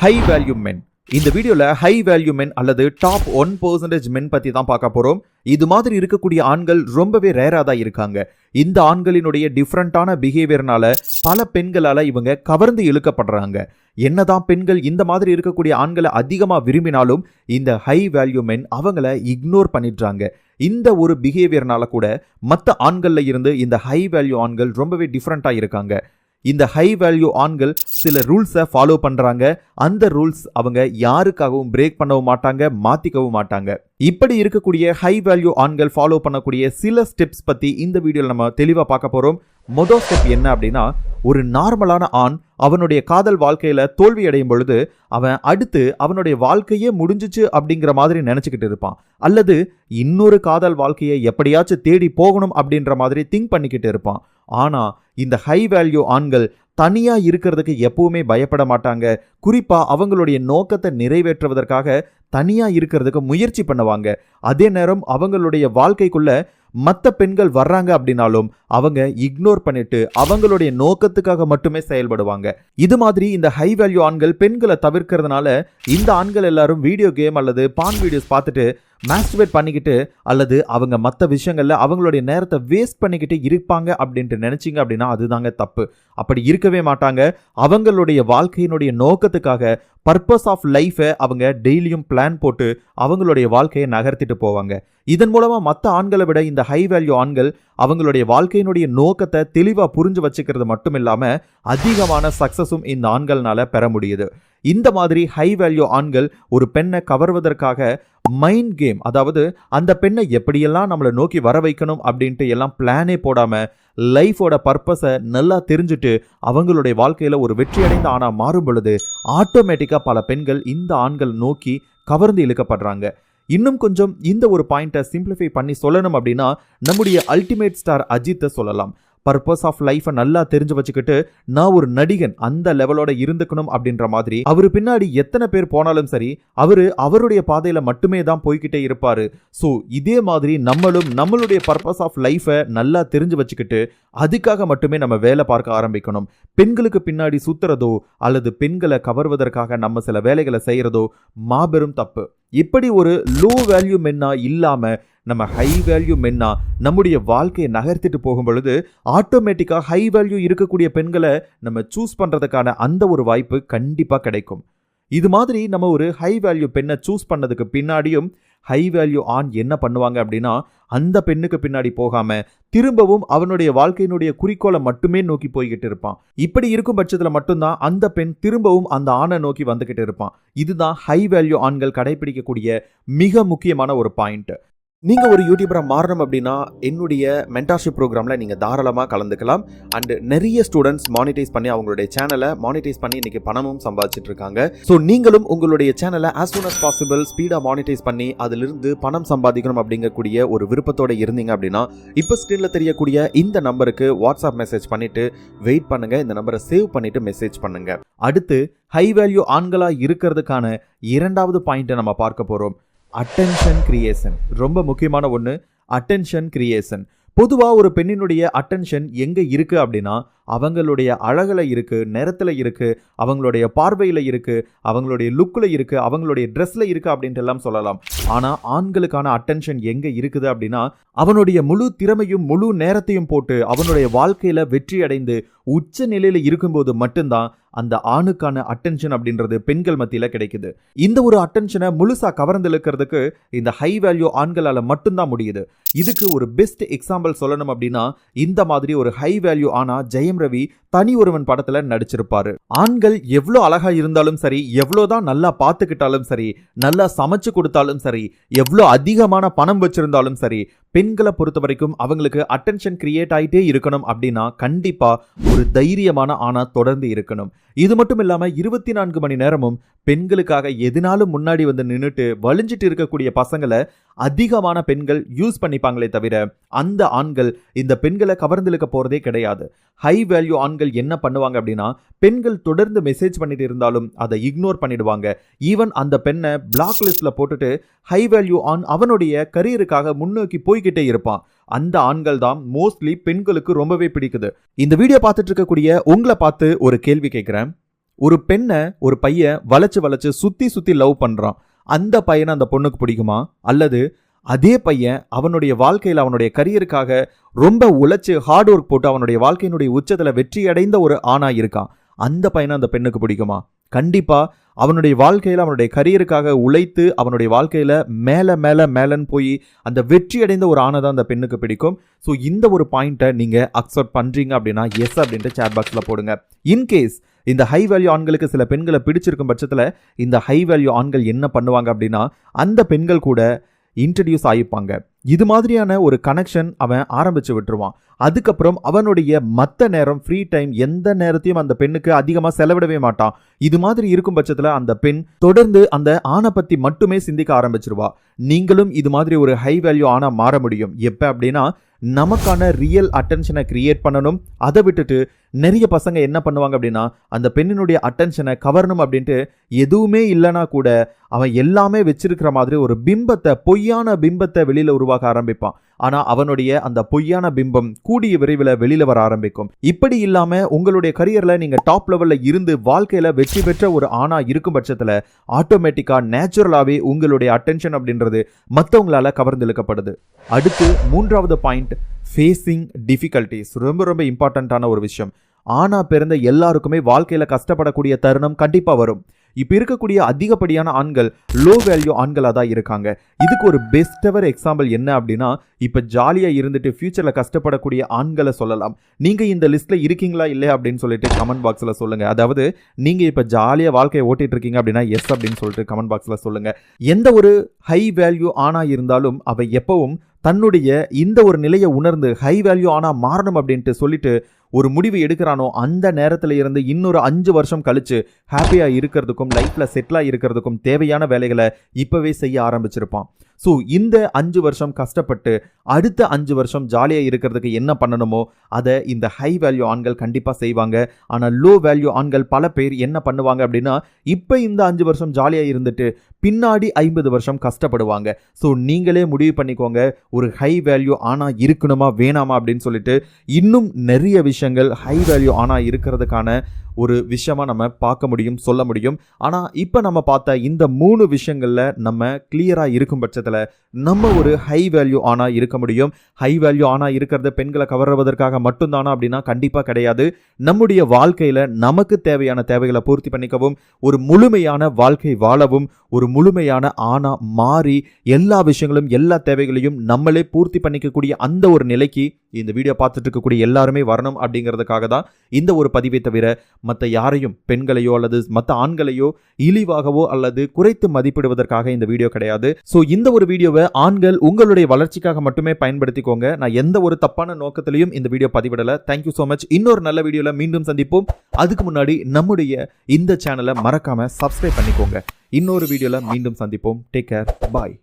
High value மென். இந்த வீடியோல high value மென் அல்லது டாப் 1% மென் பத்தி தான் பார்க்க போறோம். இது மாதிரி இருக்கக்கூடிய ஆண்கள் ரொம்பவே ரேரா தான் இருக்காங்க. இந்த ஆண்களினுடைய டிஃப்ரெண்டான பிஹேவியர்னால பல பெண்களால இவங்க கவர்ந்து இழுக்கப்படுறாங்க. என்னதான் பெண்கள் இந்த மாதிரி இருக்கக்கூடிய ஆண்களை அதிகமா விரும்பினாலும் இந்த ஹை வேல்யூ மென் அவங்கள இக்னோர் பண்ணிடுறாங்க. இந்த ஒரு பிஹேவியர்னால கூட மற்ற ஆண்கள்ல இருந்து இந்த ஹை வேல்யூ ஆண்கள் ரொம்பவே டிஃப்ரெண்டா இருக்காங்க. இந்த ஹை வேல்யூ ஆண்கள் சில ரூல்ஸை ஃபாலோ பண்றாங்க. அந்த ரூல்ஸ் அவங்க யாருக்காகவும் பிரேக் பண்ணவும் மாட்டாங்க, மாத்திக்கவும் மாட்டாங்க. இப்படி இருக்கக்கூடிய ஹை வேல்யூ ஆண்கள் ஃபாலோ பண்ணக்கூடிய சில ஸ்டெப்ஸ் பத்தி இந்த வீடியோல நம்ம தெளிவா பார்க்க போறோம். முதல் ஸ்டெப் என்ன அப்படின்னா, ஒரு நார்மலான ஆண் அவனுடைய காதல் வாழ்க்கையில தோல்வி அடையும் பொழுது அவன் அடுத்து அவனுடைய வாழ்க்கையே முடிஞ்சிச்சு அப்படிங்கிற மாதிரி நினைச்சுக்கிட்டு இருப்பான். அல்லது இன்னொரு காதல் வாழ்க்கையை எப்படியாச்சும் தேடி போகணும் அப்படின்ற மாதிரி திங்க் பண்ணிக்கிட்டு இருப்பான். ஆனா இந்த ஹை வேல்யூ ஆண்கள் தனியா இருக்கிறதுக்கு எப்பவுமே பயப்பட மாட்டாங்க. குறிப்பா அவங்களுடைய நோக்கத்தை நிறைவேற்றுவதற்காக தனியா இருக்கிறதுக்கு முயற்சி பண்ணுவாங்க. அதே நேரம் அவங்களுடைய வாழ்க்கைக்குள்ள மற்ற பெண்கள் வர்றாங்க அப்படின்னாலும் அவங்க இக்னோர் பண்ணிட்டு அவங்களுடைய நோக்கத்துக்காக மட்டுமே செயல்படுவாங்க. இது மாதிரி இந்த ஹை வேல்யூ ஆண்கள் பெண்களை தவிர்க்கிறதுனால இந்த ஆண்கள் எல்லாரும் வீடியோ கேம் அல்லது பான் வீடியோஸ் பார்த்துட்டு மாஸ்டர்பேட் பண்ணிக்கிட்டு அல்லது அவங்க மற்ற விஷயங்கள்ல அவங்களுடைய நேரத்தை வேஸ்ட் பண்ணிக்கிட்டு இருப்பாங்க அப்படின்ட்டு நினைச்சிங்க அப்படின்னா அதுதாங்க தப்பு. அப்படி இருக்கவே மாட்டாங்க. அவங்களுடைய வாழ்க்கையினுடைய நோக்கத்துக்காக பர்பஸ் ஆஃப் லைஃபை அவங்க டெய்லியும் பிளான் போட்டு அவங்களுடைய வாழ்க்கையை நகர்த்திட்டு போவாங்க. இதன் மூலமா மற்ற ஆண்களை விட இந்த ஹை வேல்யூ ஆண்கள் அவங்களுடைய வாழ்க்கையினுடைய நோக்கத்தை தெளிவா புரிஞ்சு வச்சுக்கிறது மட்டும் இல்லாம அதிகமான சக்சஸும் இந்த ஆண்கள்னால பெற முடியுது. இந்த மாதிரி ஹை வேல்யூ ஆண்கள் ஒரு பெண்ணை கவர்வதற்காக மைண்ட் கேம், அதாவது அந்த பெண்ணை எப்படியெல்லாம் நம்மளை நோக்கி வர வைக்கணும் அப்படின்ட்டு எல்லாம் பிளானே போடாம லைஃபோட பர்பஸை நல்லா தெரிஞ்சுட்டு அவங்களுடைய வாழ்க்கையில ஒரு வெற்றி அடைந்த ஆனா மாறும் பொழுது ஆட்டோமேட்டிக்கா பல பெண்கள் இந்த ஆண்கள் நோக்கி கவர்ந்து இழுக்கப்படுறாங்க. இன்னும் கொஞ்சம் இந்த ஒரு பாயிண்ட்டை சிம்பிளிஃபை பண்ணி சொல்லணும் அப்படின்னா நம்முடைய அல்டிமேட் ஸ்டார் அஜித்தை சொல்லலாம். பர்பஸ் ஆஃப் லைஃபை நல்லா தெரிஞ்சு வச்சுக்கிட்டு நான் ஒரு நடிகன் அந்த லெவலோட இருந்துக்கணும் அப்படின்ற மாதிரி அவரு பின்னாடி எத்தனை பேர் போனாலும் சரி அவருடைய பாதையில மட்டுமே தான் போய்கிட்டே இருப்பாரு. ஸோ இதே மாதிரி நம்மளுடைய பர்பஸ் ஆஃப் லைஃபை நல்லா தெரிஞ்சு வச்சுக்கிட்டு அதுக்காக மட்டுமே நம்ம வேலை பார்க்க ஆரம்பிக்கணும். பெண்களுக்கு பின்னாடி சுத்துறதோ அல்லது பெண்களை கவர்வதற்காக நம்ம சில வேலைகளை செய்யறதோ மாபெரும் தப்பு. இப்படி ஒரு லோ வேல்யூ மென்னா இல்லாம நம்ம ஹை வேல்யூ மென்னா நம்முடைய வாழ்க்கையை நகர்த்திட்டு போகும் பொழுது ஆட்டோமேட்டிக்கா ஹை வேல்யூ இருக்கக்கூடிய பெண்களை நம்ம சூஸ் பண்றதுக்கான அந்த ஒரு வாய்ப்பு கண்டிப்பா கிடைக்கும். இது மாதிரி நம்ம ஒரு ஹை வேல்யூ பெண்ணை சூஸ் பண்ணதுக்கு பின்னாடியும் ஹை வேல்யூ ஆண் என்ன பண்ணுவாங்க அப்படின்னா அந்த பெண்ணுக்கு பின்னாடி போகாம திரும்பவும் அவனுடைய வாழ்க்கையினுடைய குறிக்கோளை மட்டுமே நோக்கி போய்கிட்டு இருப்பான். இப்படி இருக்கும் பட்சத்துல மட்டும்தான் அந்த பெண் திரும்பவும் அந்த ஆணை நோக்கி வந்துகிட்டு இருப்பான். இதுதான் ஹை வேல்யூ ஆண்கள் கடைபிடிக்கக்கூடிய மிக முக்கியமான ஒரு பாயிண்ட். நீங்க ஒரு யூடியூபரா மாறணும் அப்படின்னா என்னுடைய மென்டார்ஷிப் ப்ரோக்ராம்ல நீங்க தாராளமா கலந்துக்கலாம். அண்ட் நிறைய ஸ்டூடெண்ட்ஸ் மானிட்டைஸ் பண்ணி அவங்களுடைய சேனலை மானிட்டைஸ் பண்ணி இன்னைக்கு பணமும் சம்பாதிச்சிட்டு இருக்காங்க. ஸோ நீங்களும் உங்களுடைய சேனலை as soon as possible speedo monetise பண்ணி அதிலிருந்து பணம் சம்பாதிக்கணும் அப்படிங்கக்கூடிய ஒரு விருப்பத்தோட இருந்தீங்க அப்படின்னா இப்போ ஸ்கிரீன்ல தெரியக்கூடிய இந்த நம்பருக்கு வாட்ஸ்அப் மெசேஜ் பண்ணிட்டு வெயிட் பண்ணுங்க. இந்த நம்பரை சேவ் பண்ணிட்டு மெசேஜ் பண்ணுங்க. அடுத்து ஹை வேல்யூ ஆண்களா இருக்கிறதுக்கான இரண்டாவது பாயிண்ட்டை நம்ம பார்க்க போறோம். அட்டென்ஷன் கிரியேஷன் ரொம்ப முக்கியமான ஒன்று. அட்டென்ஷன் கிரியேஷன் பொதுவாக ஒரு பெண்ணினுடைய அட்டென்ஷன் எங்கே இருக்கு அப்படின்னா அவங்களுடைய அழகில் இருக்கு, நிறத்தில் இருக்கு, அவங்களுடைய பார்வையில் இருக்கு, அவங்களுடைய லுக்கில் இருக்கு, அவங்களுடைய ட்ரெஸ்ல இருக்கு அப்படின்ட்டு எல்லாம் சொல்லலாம். ஆனால் ஆண்களுக்கான அட்டென்ஷன் எங்கே இருக்குது அப்படின்னா அவனுடைய முழு திறமையும் முழு நேரத்தையும் போட்டு அவனுடைய வாழ்க்கையில வெற்றி அடைந்து உச்ச நிலையில இருக்கும்போது மட்டும்தான் அந்த ஆணுக்கான அட்டென்ஷன் அப்படின்றது பெண்கள் மத்தியில கிடைக்குது. இந்த ஒரு அட்டென்ஷனை முழுசா கவர்ந்து இழுக்கிறதுக்கு இந்த ஹை வேல்யூ ஆண்களால மட்டும்தான் முடியுது. இதுக்கு ஒரு பெஸ்ட் எக்ஸாம்பிள் சொல்லணும் அப்படின்னா இந்த மாதிரி ஒரு ஹை வேல்யூ ஆனா ஜெயம் ரவி தனி ஒருவன் படத்துல நடிச்சிருப்பாரு. ஆண்கள் எவ்வளோ அழகா இருந்தாலும் சரி, எவ்வளோதான் நல்லா பார்த்துக்கிட்டாலும் சரி, நல்லா சமைச்சு கொடுத்தாலும் சரி, எவ்வளோ அதிகமான பணம் வச்சிருந்தாலும் சரி, பெண்களை பொறுத்த வரைக்கும் அவங்களுக்கு அட்டென்ஷன் கிரியேட் ஆகிட்டே இருக்கணும் அப்படின்னா கண்டிப்பா ஒரு தைரியமான ஆணா தொடர்ந்து இருக்கணும். இது மட்டும் இல்லாம 24 மணி நேரமும் பெண்களுக்காக எதுனாலும் முன்னாடி வந்து நின்றுட்டு வலிஞ்சிட்டு இருக்கக்கூடிய பசங்களை அதிகமான பெண்கள் யூஸ் பண்ணிப்பாங்களே தவிர அந்த ஆண்கள் இந்த பெண்களை கவர்ந்திழுக்க போறதே கிடையாது. ஹை வேல்யூ ஆண்கள் என்ன பண்ணுவாங்க அப்படின்னா பெண்கள் தொடர்ந்து மெசேஜ் பண்ணிட்டு இருந்தாலும் அதை இக்னோர் பண்ணிடுவாங்க. ஈவன் அந்த பெண்ணை பிளாக் லிஸ்ட்ல போட்டுட்டு ஹை வேல்யூ ஆண் அவனுடைய கரியருக்காக முன்னோக்கி போய்கிட்டே இருப்பான். அந்த ஆண்கள் தான் மோஸ்ட்லி பெண்களுக்கு ரொம்பவே பிடிக்குது. இந்த வீடியோ பார்த்துட்டு இருக்கக்கூடிய உங்களை பார்த்து ஒரு கேள்வி கேட்கிறேன். ஒரு பெண்ணை ஒரு பையன் வளைச்சு சுத்தி லவ் பண்றான். அந்த பையனை அந்த பொண்ணுக்கு பிடிக்குமா? அல்லது அதே பையன் அவனுடைய வாழ்க்கையில் அவனுடைய கரியருக்காக ரொம்ப உழைச்சு ஹார்ட் ஒர்க் போட்டு அவனுடைய வாழ்க்கையினுடைய உச்சத்துல வெற்றி அடைந்த ஒரு ஆணா இருக்கான். அந்த பையனை அந்த பெண்ணுக்கு பிடிக்குமா? கண்டிப்பா அவனுடைய வாழ்க்கையில அவனுடைய கரியருக்காக உழைத்து அவனுடைய வாழ்க்கையில மேலன்னு போய் அந்த வெற்றி அடைந்த ஒரு ஆணை தான் அந்த பெண்ணுக்கு பிடிக்கும். ஸோ இந்த ஒரு பாயிண்ட்டை நீங்க அக்செப்ட் பண்றீங்க அப்படின்னா எஸ் அப்படின்ட்டு சேட் பாக்ஸ்ல போடுங்க. இன்கேஸ் இந்த ஹை வேல்யூ ஆண்களுக்கு சில பெண்களை பிடிச்சிருக்கும் பட்சத்தில் இந்த ஹை வேல்யூ ஆண்கள் என்ன பண்ணுவாங்க அப்படின்னா அந்த பெண்கள் கூட இன்ட்ரடியூஸ் ஆகிப்பாங்க. இது மாதிரியான ஒரு கனெக்ஷன் அவன் ஆரம்பிச்சு விட்டுருவான். அதுக்கப்புறம் அவனுடைய மற்ற நேரம் ஃப்ரீ டைம் எந்த நேரத்தையும் அந்த பெண்ணுக்கு அதிகமாக செலவிடவே மாட்டான். இது மாதிரி இருக்கும் பட்சத்தில் அந்த பெண் தொடர்ந்து அந்த ஆணை பற்றி மட்டுமே சிந்திக்க ஆரம்பிச்சிருவா. நீங்களும் இது மாதிரி ஒரு ஹை வேல்யூ ஆணா மாற முடியும். எப்போ அப்படின்னா நமக்கான ரியல் அட்டென்ஷனை கிரியேட் பண்ணணும். அதை விட்டுட்டு நிறைய பசங்க என்ன பண்ணுவாங்க அப்படின்னா அந்த பெண்ணினுடைய அட்டென்ஷனை கவரணும் அப்படின்ட்டு எதுவுமே இல்லைனா கூட அவன் எல்லாமே வச்சிருக்கிற மாதிரி ஒரு பிம்பத்தை, பொய்யான பிம்பத்தை வெளியில உருவாக்க ஆரம்பிப்பான். ஆனா அவனுடைய அந்த பொய்யான பிம்பம் கூடிய விரைவில் வெளியில வர ஆரம்பிக்கும். இப்படி இல்லாம உங்களுடைய கரியர்ல நீங்க டாப் லெவல்ல இருந்து வாழ்க்கையில வெற்றி பெற்ற ஒரு ஆணா இருக்கும் பட்சத்துல ஆட்டோமேட்டிக்கா நேச்சுரலாவே உங்களுடைய அட்டென்ஷன் அப்படின்றது மற்றவங்களால கவர்ந்து இழுக்கப்படுது. அடுத்து மூன்றாவது பாயிண்ட், ஃபேஸிங் டிஃபிகல்டிஸ். ரொம்ப இம்பார்ட்டன்டான ஒரு விஷயம். ஆனா பிறந்த எல்லாருக்குமே வாழ்க்கையில கஷ்டப்படக்கூடிய தருணம் கண்டிப்பா வரும். இப்ப இருக்கக்கூடிய அதிகப்படியான ஆண்கள் லோ வேல்யூ ஆண்களா தான் இருக்காங்க. இதுக்கு ஒரு பெஸ்ட் எவர் எக்ஸாம்பிள் என்ன அப்படின்னா இப்ப ஜாலியா இருந்துட்டு ஃபியூச்சர்ல கஷ்டப்படக்கூடிய ஆண்களை சொல்லலாம். நீங்க இந்த லிஸ்ட்ல இருக்கீங்களா இல்லையா அப்படின்னு சொல்லிட்டு கமெண்ட் பாக்ஸ்ல சொல்லுங்க. அதாவது நீங்க இப்ப ஜாலியா வாழ்க்கையை ஓட்டிட்டு இருக்கீங்க அப்படின்னா எஸ் அப்படின்னு சொல்லிட்டு கமெண்ட் பாக்ஸ்ல சொல்லுங்க. எந்த ஒரு ஹை வேல்யூ ஆணா இருந்தாலும் அவ எப்பவும் தன்னுடைய இந்த ஒரு நிலையை உணர்ந்து ஹை வேல்யூ ஆனா மாறணும் அப்படின்ட்டு சொல்லிட்டு ஒரு முடிவு எடுக்கிறானோ அந்த நேரத்துல இருந்து இன்னொரு 5 வருஷம் கழிச்சு ஹாப்பியா இருக்கிறதுக்கும் லைஃப்ல செட்டிலா இருக்கிறதுக்கும் தேவையான வேலைகளை இப்பவே செய்ய ஆரம்பிச்சிருப்பான். ஸோ இந்த 5 வருஷம் கஷ்டப்பட்டு அடுத்த 5 வருஷம் ஜாலியாக இருக்கிறதுக்கு என்ன பண்ணணுமோ அதை இந்த ஹை வேல்யூ ஆண்கள் கண்டிப்பாக செய்வாங்க. ஆனால் லோ வேல்யூ ஆண்கள் பல பேர் என்ன பண்ணுவாங்க அப்படின்னா இப்போ இந்த 5 வருஷம் ஜாலியாக இருந்துட்டு பின்னாடி 50 வருஷம் கஷ்டப்படுவாங்க. ஸோ நீங்களே முடிவு பண்ணிக்கோங்க, ஒரு ஹை வேல்யூ ஆனால் இருக்கணுமா வேணாமா அப்படின்னு சொல்லிட்டு. இன்னும் நிறைய விஷயங்கள் ஹை வேல்யூ ஆனால் இருக்கிறதுக்கான ஒரு விஷயமா நம்ம பார்க்க முடியும், சொல்ல முடியும். ஆனால் இப்போ நம்ம பார்த்த இந்த 3 விஷயங்கள்ல நம்ம கிளியரா இருக்கும் பட்சத்தில் நம்ம ஒரு ஹை வேல்யூ ஆனா இருக்க முடியும். ஹை வேல்யூ ஆனா இருக்கிறது பெண்களை கவர்வதற்காக மட்டும்தானா அப்படின்னா கண்டிப்பா கிடையாது. நம்முடைய வாழ்க்கையில நமக்கு தேவையான தேவைகளை பூர்த்தி பண்ணிக்கவும், ஒரு முழுமையான வாழ்க்கை வாழவும், ஒரு முழுமையான ஆணா மாறி எல்லா விஷயங்களும் எல்லா தேவைகளையும் நம்மளே பூர்த்தி பண்ணிக்கக்கூடிய அந்த ஒரு நிலைக்கு இந்த வீடியோ பார்த்துட்டு இருக்கக்கூடிய எல்லாருமே வரணும் அப்படிங்கிறதுக்காக தான் இந்த ஒரு பதிவை தவிர மற்ற யாரையும் பெண்களையோ அல்லது மற்ற ஆண்களையோ இழிவாகவோ அல்லது குறைத்து மதிப்பிடுவதற்காக இந்த வீடியோ கிடையாது. ஸோ இந்த ஒரு வீடியோவை ஆண்கள் உங்களுடைய வளர்ச்சிக்காக மட்டுமே பயன்படுத்திக்கோங்க. நான் எந்த ஒரு தப்பான நோக்கத்திலையும் இந்த வீடியோ பதிவிடல. Thank you so much. இன்னொரு நல்ல வீடியோல மீண்டும் சந்திப்போம். அதுக்கு முன்னாடி நம்முடைய இந்த சேனலை மறக்காம சப்ஸ்கிரைப் பண்ணிக்கோங்க. இன்னொரு வீடியோல மீண்டும் சந்திப்போம். டேக் கேர், பாய்.